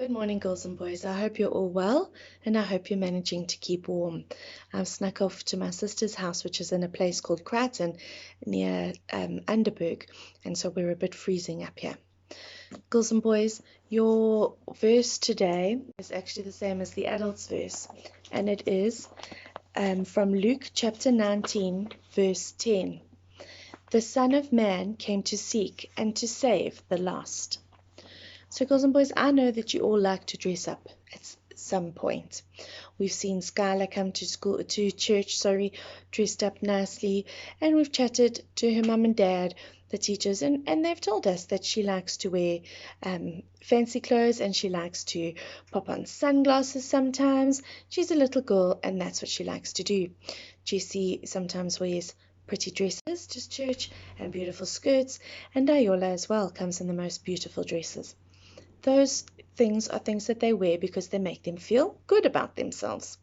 Good morning, girls and boys. I hope you're all well, and I hope you're managing to keep warm. I've snuck off to my sister's house, which is in a place called Creighton near Underberg, and so we're a bit freezing up here. Girls and boys, your verse today is actually the same as the adults' verse, and it is from Luke chapter 19, verse 10. The Son of Man came to seek and to save the lost. So, girls and boys, I know that you all like to dress up at some point. We've seen Skylar come to church, dressed up nicely, and we've chatted to her mum and dad, the teachers, and they've told us that she likes to wear fancy clothes and she likes to pop on sunglasses sometimes. She's a little girl, and that's what she likes to do. Jessie sometimes wears pretty dresses to church and beautiful skirts, and Ayola as well comes in the most beautiful dresses. Those things are things that they wear because they make them feel good about themselves.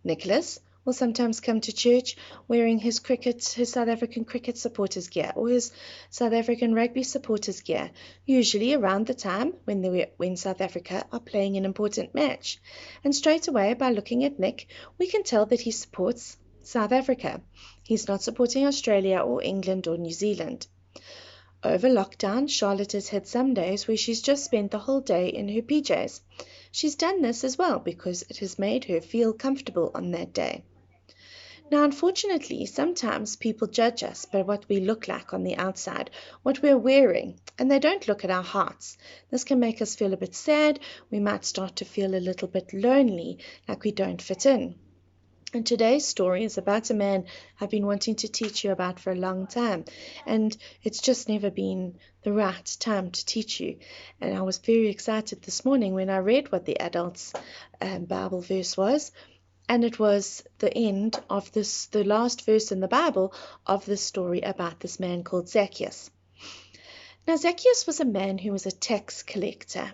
Nicholas will sometimes come to church wearing his South African cricket supporters gear or his South African rugby supporters gear, usually around the time when South Africa are playing an important match. And straight away, by looking at Nick, we can tell that he supports South Africa. He's not supporting Australia or England or New Zealand. Over lockdown, Charlotte has had some days where she's just spent the whole day in her PJs. She's done this as well because it has made her feel comfortable on that day. Now, unfortunately, sometimes people judge us by what we look like on the outside, what we're wearing, and they don't look at our hearts. This can make us feel a bit sad. We might start to feel a little bit lonely, like we don't fit in. And today's story is about a man I've been wanting to teach you about for a long time, and it's just never been the right time to teach you. And I was very excited this morning when I read what the adults' Bible verse was, and it was the end of the last verse in the Bible of the story about this man called Zacchaeus. Now, Zacchaeus was a man who was a tax collector,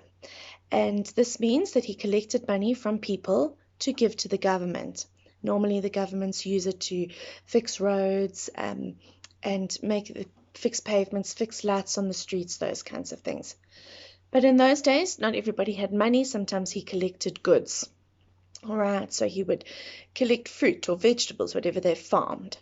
and this means that he collected money from people to give to the government. Normally, the governments use it to fix roads and fix pavements, fix lights on the streets, those kinds of things. But in those days, not everybody had money. Sometimes he collected goods. All right, so he would collect fruit or vegetables, whatever they farmed.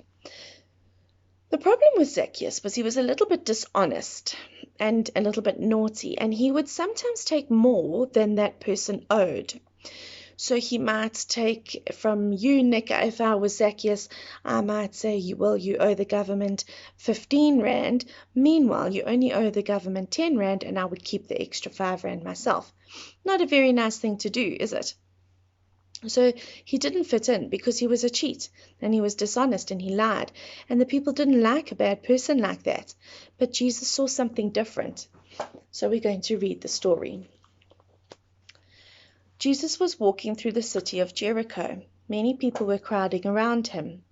The problem with Zacchaeus was he was a little bit dishonest and a little bit naughty, and he would sometimes take more than that person owed. So he might take from you, Nick, if I was Zacchaeus, I might say, you owe the government 15 Rand. Meanwhile, you only owe the government 10 Rand, and I would keep the extra 5 Rand myself. Not a very nice thing to do, is it? So he didn't fit in because he was a cheat and he was dishonest and he lied. And the people didn't like a bad person like that. But Jesus saw something different. So we're going to read the story. Jesus was walking through the city of Jericho. Many people were crowding around him.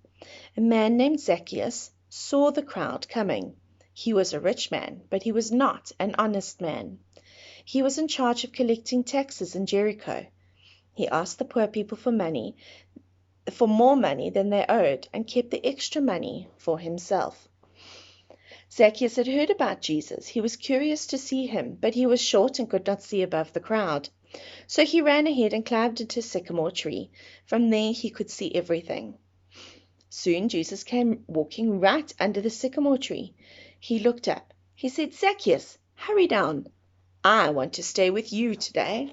A man named Zacchaeus saw the crowd coming. He was a rich man, but he was not an honest man. He was in charge of collecting taxes in Jericho. He asked the poor people for more money than they owed, and kept the extra money for himself. Zacchaeus had heard about Jesus. He was curious to see him, but he was short and could not see above the crowd. So he ran ahead and climbed into a sycamore tree. From there he could see everything. Soon Jesus came walking right under the sycamore tree. He looked up. He said, "Zacchaeus, hurry down. I want to stay with you today."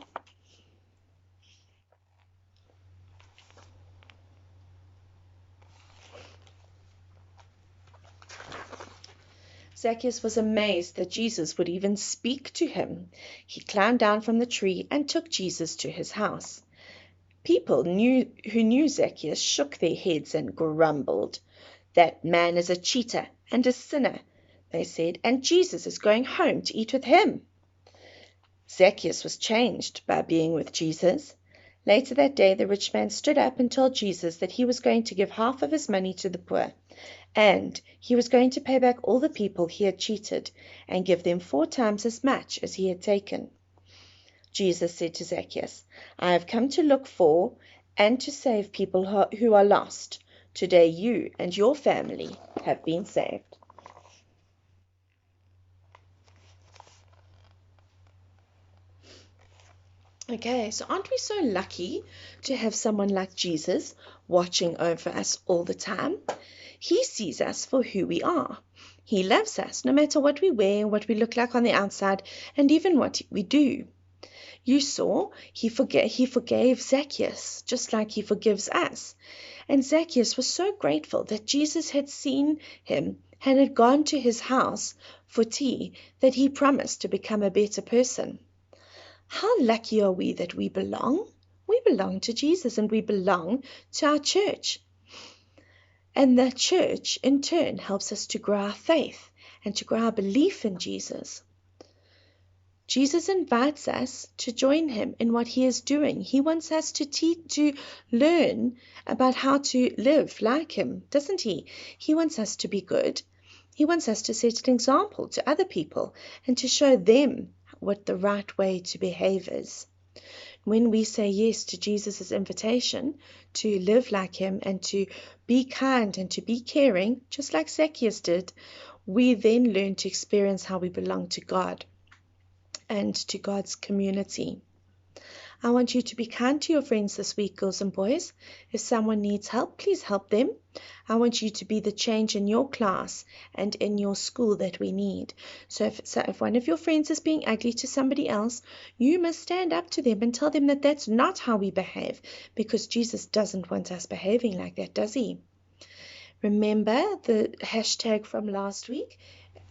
Zacchaeus was amazed that Jesus would even speak to him. He climbed down from the tree and took Jesus to his house. People who knew Zacchaeus shook their heads and grumbled. "That man is a cheater and a sinner," they said, "and Jesus is going home to eat with him." Zacchaeus was changed by being with Jesus. Later that day, the rich man stood up and told Jesus that he was going to give half of his money to the poor, and he was going to pay back all the people he had cheated and give them 4 times as much as he had taken. Jesus said to Zacchaeus, "I have come to look for and to save people who are lost. Today you and your family have been saved." Okay, so aren't we so lucky to have someone like Jesus watching over us all the time? He sees us for who we are. He loves us no matter what we wear, what we look like on the outside, and even what we do. You saw he forgave Zacchaeus just like he forgives us. And Zacchaeus was so grateful that Jesus had seen him and had gone to his house for tea that he promised to become a better person. How lucky are we that we belong? We belong to Jesus and we belong to our church. And that church, in turn, helps us to grow our faith and to grow our belief in Jesus. Jesus invites us to join him in what he is doing. He wants us to learn about how to live like him, doesn't he? He wants us to be good. He wants us to set an example to other people and to show them what the right way to behave is. When we say yes to Jesus' invitation to live like him and to be kind and to be caring, just like Zacchaeus did, we then learn to experience how we belong to God and to God's community. I want you to be kind to your friends this week, girls and boys. If someone needs help, please help them. I want you to be the change in your class and in your school that we need. So if one of your friends is being ugly to somebody else, you must stand up to them and tell them that that's not how we behave, because Jesus doesn't want us behaving like that, does he? Remember the hashtag from last week?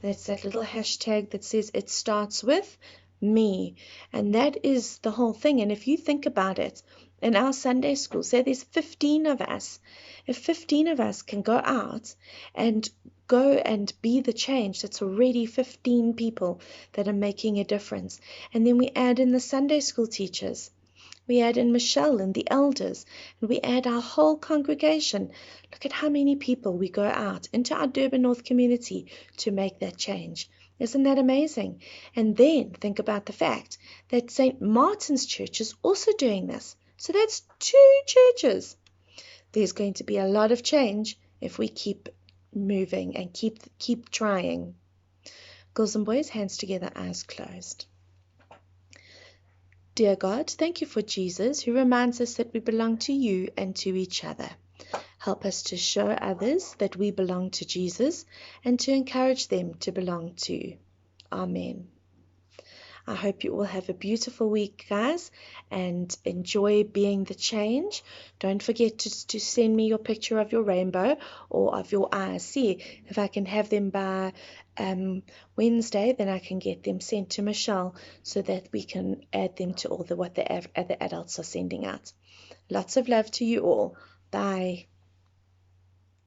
That's that little hashtag that says it starts with me. And that is the whole thing. And if you think about it, in our Sunday school, say there's 15 of us. If 15 of us can go out and go and be the change, that's already 15 people that are making a difference. And then we add in the Sunday school teachers. We add in Michelle and the elders, and we add our whole congregation. Look at how many people we go out into our Durban North community to make that change. Isn't that amazing? And then think about the fact that St. Martin's Church is also doing this. So that's 2 churches. There's going to be a lot of change if we keep moving and keep trying. Girls and boys, hands together, eyes closed. Dear God, thank you for Jesus, who reminds us that we belong to you and to each other. Help us to show others that we belong to Jesus and to encourage them to belong too. Amen. I hope you all have a beautiful week, guys, and enjoy being the change. Don't forget to send me your picture of your rainbow or of your eyes. See if I can have them by Wednesday, then I can get them sent to Michelle so that we can add them to all what the other adults are sending out. Lots of love to you all. Bye.